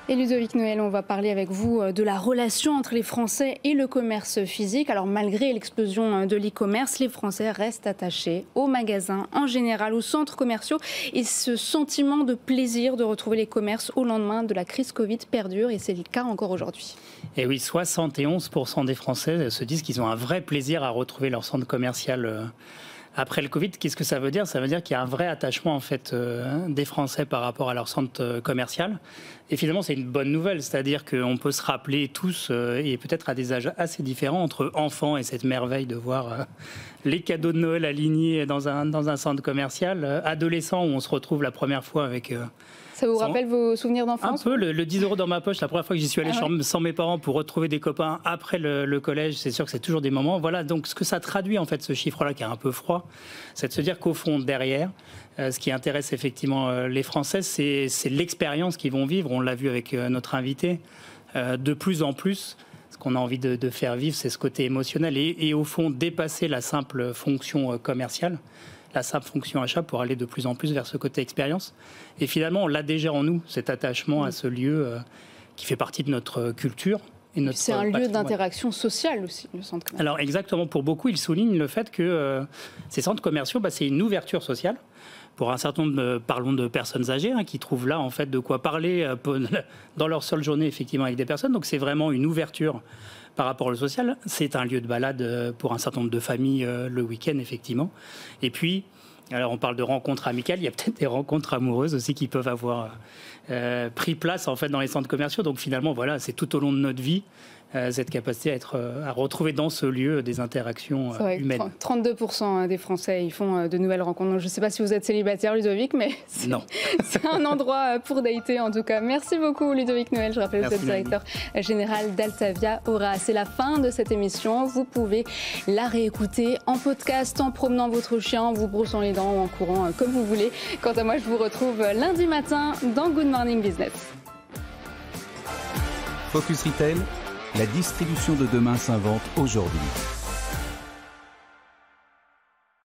Et Ludovic Noël, on va parler avec vous de la relation entre les Français et le commerce physique. Alors malgré l'explosion de l'e-commerce, les Français restent attachés aux magasins en général, aux centres commerciaux. Et ce sentiment de plaisir de retrouver les commerces au lendemain de la crise Covid perdure, et c'est le cas encore aujourd'hui. Et oui, 71% des Français se disent qu'ils ont un vrai plaisir à retrouver leur centre commercial après le Covid. Qu'est-ce que ça veut dire ? Ça veut dire qu'il y a un vrai attachement en fait, des Français par rapport à leur centre commercial. Et finalement, c'est une bonne nouvelle. C'est-à-dire qu'on peut se rappeler tous, et peut-être à des âges assez différents, entre enfants et cette merveille de voir les cadeaux de Noël alignés dans un centre commercial. Adolescents, où on se retrouve la première fois avec... Ça vous rappelle vos souvenirs d'enfance ? Un peu, le 10 € dans ma poche, la première fois que j'y suis allé sans mes parents pour retrouver des copains après le collège, c'est sûr que c'est toujours des moments. Voilà, donc ce que ça traduit en fait, ce chiffre-là qui est un peu froid, c'est de se dire qu'au fond, derrière, ce qui intéresse effectivement les Français, c'est l'expérience qu'ils vont vivre. On l'a vu avec notre invité, de plus en plus. Ce qu'on a envie de faire vivre, c'est ce côté émotionnel et au fond, dépasser la simple fonction commerciale, la simple fonction achat pour aller de plus en plus vers ce côté expérience. Et finalement, on l'a déjà en nous, cet attachement à ce lieu qui fait partie de notre culture. C'est un lieu d'interaction sociale aussi, le centre commercial. Alors exactement, pour beaucoup, il souligne le fait que ces centres commerciaux, c'est une ouverture sociale. Pour un certain nombre, parlons de personnes âgées, qui trouvent là en fait de quoi parler dans leur seule journée effectivement avec des personnes. Donc c'est vraiment une ouverture par rapport au social. C'est un lieu de balade pour un certain nombre de familles le week-end effectivement. Et puis, alors on parle de rencontres amicales, il y a peut-être des rencontres amoureuses aussi qui peuvent avoir pris place en fait dans les centres commerciaux. Donc finalement, voilà, c'est tout au long de notre vie. Cette capacité à retrouver dans ce lieu des interactions humaines. 32% des Français ils font de nouvelles rencontres. Donc, je ne sais pas si vous êtes célibataire, Ludovic, mais c'est un endroit pour dater en tout cas. Merci beaucoup, Ludovic Noël. Je rappelle que vous êtes directeur général d'Altavia Aura. C'est la fin de cette émission. Vous pouvez la réécouter en podcast, en promenant votre chien, en vous brossant les dents ou en courant, comme vous voulez. Quant à moi, je vous retrouve lundi matin dans Good Morning Business. Focus Retail. La distribution de demain s'invente aujourd'hui.